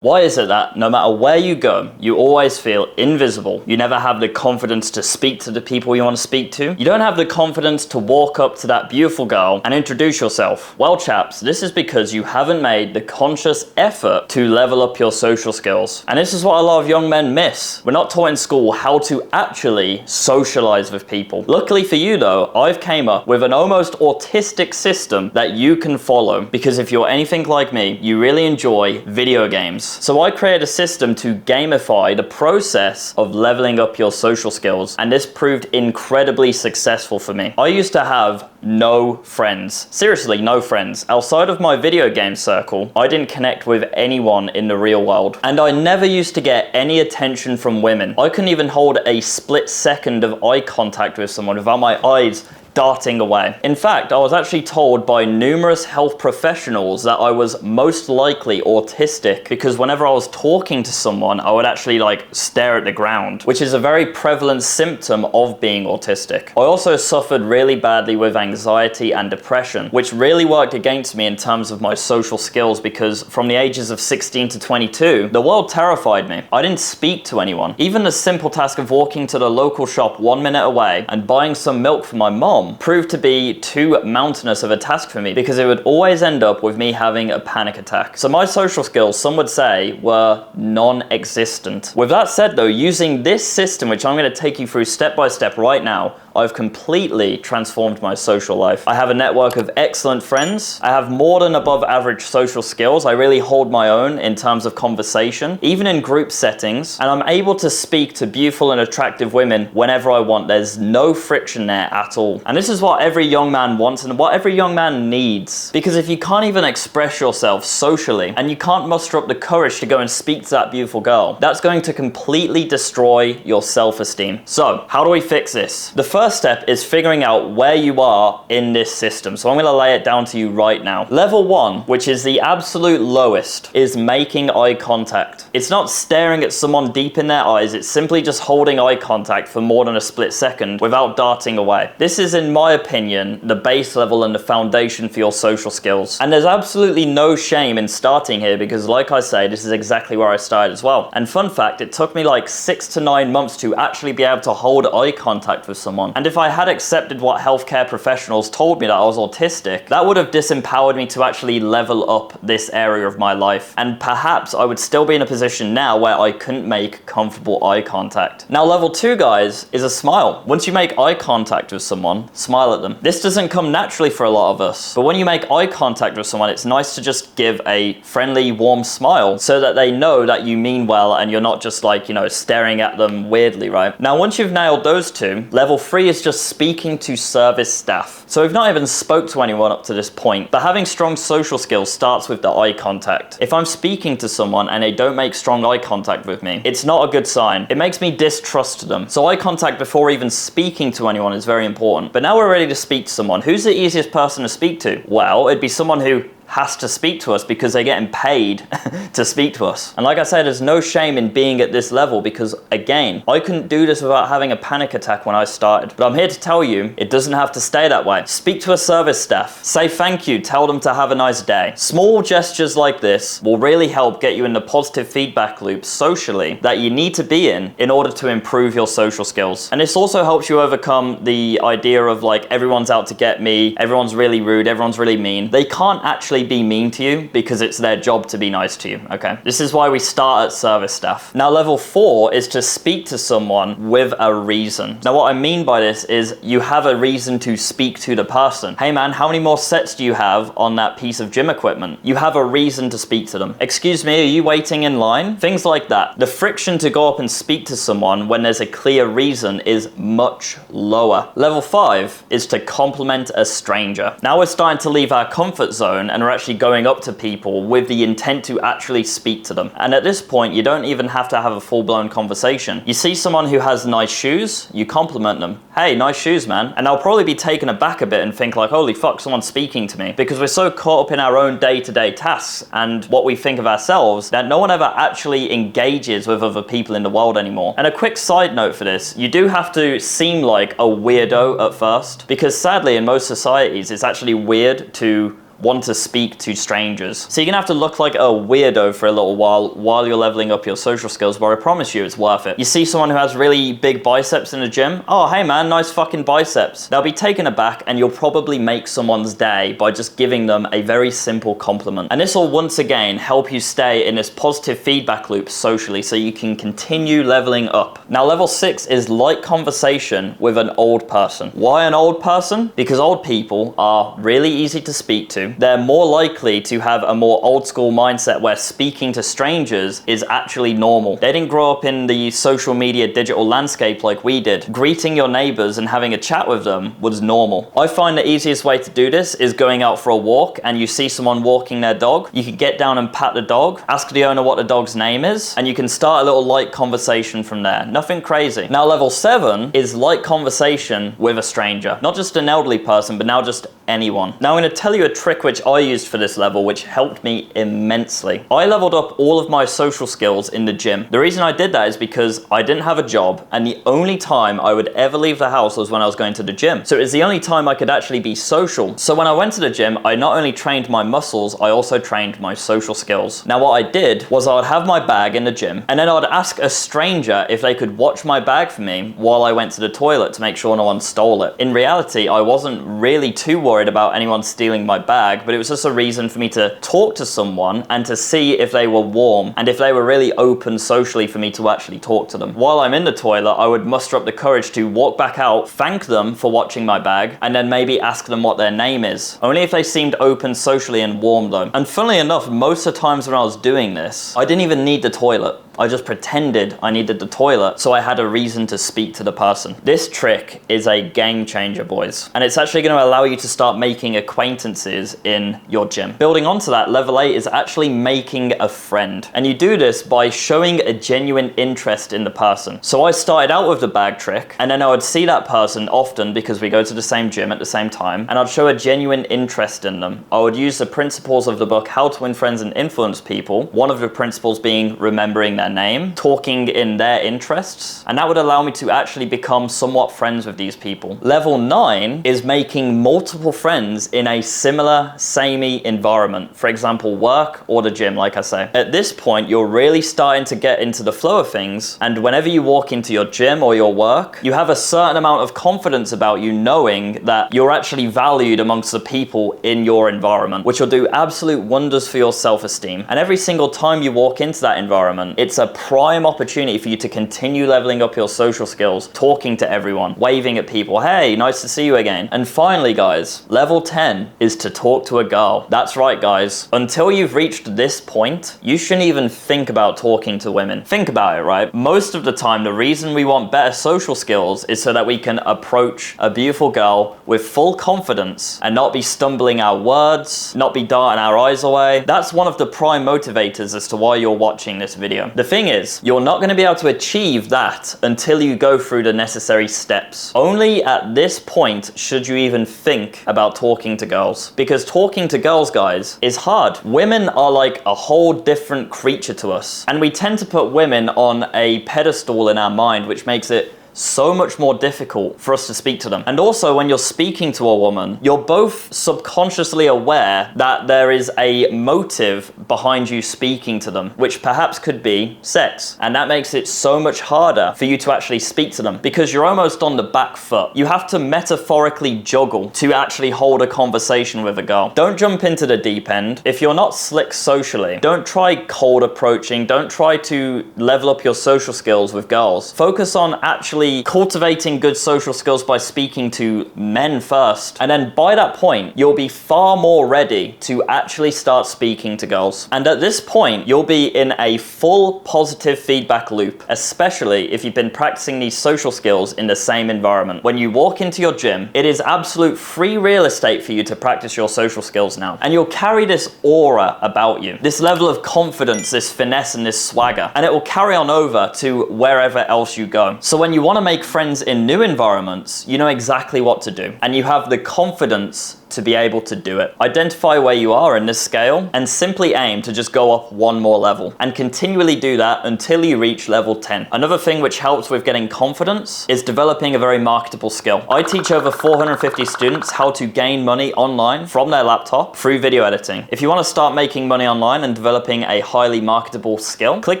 Why is it that no matter where you go, you always feel invisible? You never have the confidence to speak to the people you want to speak to. You don't have the confidence to walk up to that beautiful girl and introduce yourself. Well, chaps, this is because you haven't made the conscious effort to level up your social skills. And this is what a lot of young men miss. We're not taught in school how to actually socialize with people. Luckily for you though, I've came up with an almost autistic system that you can follow, because if you're anything like me, you really enjoy video games. So I created a system to gamify the process of leveling up your social skills, and this proved incredibly successful for me. I used to have no friends. Seriously, no friends. Outside of my video game circle, I didn't connect with anyone in the real world. And I never used to get any attention from women. I couldn't even hold a split second of eye contact with someone without my eyes darting away. In fact, I was actually told by numerous health professionals that I was most likely autistic, because whenever I was talking to someone, I would actually stare at the ground, which is a very prevalent symptom of being autistic. I also suffered really badly with anxiety and depression, which really worked against me in terms of my social skills, because from the ages of 16 to 22, the world terrified me. I didn't speak to anyone. Even the simple task of walking to the local shop 1 minute away and buying some milk for my mom proved to be too mountainous of a task for me, because it would always end up with me having a panic attack. So my social skills, some would say, were non-existent. With that said though, using this system, which I'm going to take you through step by step right now, I've completely transformed my social life. I have a network of excellent friends. I have more than above average social skills. I really hold my own in terms of conversation, even in group settings, and I'm able to speak to beautiful and attractive women whenever I want. There's no friction there at all. And this is what every young man wants and what every young man needs. Because if you can't even express yourself socially, and you can't muster up the courage to go and speak to that beautiful girl, that's going to completely destroy your self-esteem. So, how do we fix this? The first step is figuring out where you are in this system. So I'm going to lay it down to you right now. Level 1, which is the absolute lowest, is making eye contact. It's not staring at someone deep in their eyes, it's simply just holding eye contact for more than a split second without darting away. This is, in my opinion, the base level and the foundation for your social skills. And there's absolutely no shame in starting here, because like I say, this is exactly where I started as well. And fun fact, it took me 6 to 9 months to actually be able to hold eye contact with someone. And if I had accepted what healthcare professionals told me, that I was autistic, that would have disempowered me to actually level up this area of my life. And perhaps I would still be in a position now where I couldn't make comfortable eye contact. Now, level 2, guys, is a smile. Once you make eye contact with someone, smile at them. This doesn't come naturally for a lot of us, but when you make eye contact with someone, it's nice to just give a friendly, warm smile so that they know that you mean well and you're not just staring at them weirdly, right? Now, once you've nailed those two, level 3 is just speaking to service staff. So we've not even spoke to anyone up to this point, but having strong social skills starts with the eye contact. If I'm speaking to someone and they don't make strong eye contact with me, it's not a good sign. It makes me distrust them. So eye contact before even speaking to anyone is very important. But now we're ready to speak to someone. Who's the easiest person to speak to? Well, it'd be someone who has to speak to us, because they're getting paid to speak to us. And like I said, there's no shame in being at this level, because again, I couldn't do this without having a panic attack when I started. But I'm here to tell you, it doesn't have to stay that way. Speak to a service staff. Say thank you. Tell them to have a nice day. Small gestures like this will really help get you in the positive feedback loop socially that you need to be in order to improve your social skills. And this also helps you overcome the idea of everyone's out to get me, everyone's really rude, everyone's really mean. They can't actually be mean to you, because it's their job to be nice to you, okay? This is why we start at service staff. Now, level 4 is to speak to someone with a reason. Now, what I mean by this is you have a reason to speak to the person. Hey man, how many more sets do you have on that piece of gym equipment? You have a reason to speak to them. Excuse me, are you waiting in line? Things like that. The friction to go up and speak to someone when there's a clear reason is much lower. Level 5 is to compliment a stranger. Now we're starting to leave our comfort zone and we're actually going up to people with the intent to actually speak to them. And at this point, you don't even have to have a full-blown conversation. You see someone who has nice shoes, you compliment them. Hey, nice shoes, man. And they'll probably be taken aback a bit and think holy fuck, someone's speaking to me. Because we're so caught up in our own day-to-day tasks and what we think of ourselves that no one ever actually engages with other people in the world anymore. And a quick side note for this, you do have to seem like a weirdo at first, because sadly in most societies, it's actually weird to want to speak to strangers. So you're gonna have to look like a weirdo for a little while you're leveling up your social skills, but I promise you it's worth it. You see someone who has really big biceps in the gym, oh hey man, nice fucking biceps. They'll be taken aback and you'll probably make someone's day by just giving them a very simple compliment. And this will once again help you stay in this positive feedback loop socially so you can continue leveling up. Now level 6 is light conversation with an old person. Why an old person? Because old people are really easy to speak to. They're more likely to have a more old school mindset where speaking to strangers is actually normal. They didn't grow up in the social media digital landscape like we did. Greeting your neighbors and having a chat with them was normal. I find the easiest way to do this is going out for a walk and you see someone walking their dog. You can get down and pat the dog, ask the owner what the dog's name is, and you can start a little light conversation from there. Nothing crazy. Now level 7 is light conversation with a stranger. Not just an elderly person, but now just anyone. Now I'm going to tell you a trick which I used for this level which helped me immensely. I leveled up all of my social skills in the gym. The reason I did that is because I didn't have a job and the only time I would ever leave the house was when I was going to the gym. So it was the only time I could actually be social. So when I went to the gym, I not only trained my muscles, I also trained my social skills. Now what I did was I would have my bag in the gym and then I would ask a stranger if they could watch my bag for me while I went to the toilet to make sure no one stole it. In reality, I wasn't really too worried about anyone stealing my bag, but it was just a reason for me to talk to someone and to see if they were warm and if they were really open socially for me to actually talk to them. While I'm in the toilet, I would muster up the courage to walk back out, thank them for watching my bag, and then maybe ask them what their name is. Only if they seemed open socially and warm though. And funnily enough, most of the times when I was doing this, I didn't even need the toilet. I just pretended I needed the toilet so I had a reason to speak to the person. This trick is a game changer, boys. And it's actually going to allow you to start making acquaintances in your gym. Building onto that, level 8 is actually making a friend. And you do this by showing a genuine interest in the person. So I started out with the bag trick, and then I would see that person often because we go to the same gym at the same time, and I'd show a genuine interest in them. I would use the principles of the book How to Win Friends and Influence People, one of the principles being remembering their name, talking in their interests, and that would allow me to actually become somewhat friends with these people. Level 9 is making multiple friends in a similar, samey environment. For example, work or the gym, like I say. At this point, you're really starting to get into the flow of things, and whenever you walk into your gym or your work, you have a certain amount of confidence about you knowing that you're actually valued amongst the people in your environment, which will do absolute wonders for your self-esteem. And every single time you walk into that environment, it's a prime opportunity for you to continue leveling up your social skills, talking to everyone, waving at people, hey, nice to see you again. And finally, guys, level 10 is to talk to a girl. That's right, guys. Until you've reached this point, you shouldn't even think about talking to women. Think about it, right? Most of the time, the reason we want better social skills is so that we can approach a beautiful girl with full confidence and not be stumbling our words, not be darting our eyes away. That's one of the prime motivators as to why you're watching this video. The thing is, you're not going to be able to achieve that until you go through the necessary steps. Only at this point should you even think about talking to girls. Because talking to girls, guys, is hard. Women are like a whole different creature to us. And we tend to put women on a pedestal in our mind, which makes it so much more difficult for us to speak to them. And also, when you're speaking to a woman, you're both subconsciously aware that there is a motive behind you speaking to them, which perhaps could be sex. And that makes it so much harder for you to actually speak to them because you're almost on the back foot. You have to metaphorically juggle to actually hold a conversation with a girl. Don't jump into the deep end. If you're not slick socially, don't try cold approaching. Don't try to level up your social skills with girls. Focus on actually cultivating good social skills by speaking to men first. And then by that point, you'll be far more ready to actually start speaking to girls. And at this point, you'll be in a full positive feedback loop, especially if you've been practicing these social skills in the same environment. When you walk into your gym, it is absolute free real estate for you to practice your social skills now. And you'll carry this aura about you, this level of confidence, this finesse and this swagger, and it will carry on over to wherever else you go. So when you want want to make friends in new environments, you know exactly what to do, and you have the confidence to be able to do it. Identify where you are in this scale and simply aim to just go up one more level, and continually do that until you reach level 10. Another thing which helps with getting confidence is developing a very marketable skill. I teach over 450 students how to gain money online from their laptop through video editing. If you want to start making money online and developing a highly marketable skill, click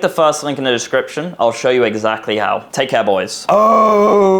the first link in the description. I'll show you exactly how. Take care, boys. Oh!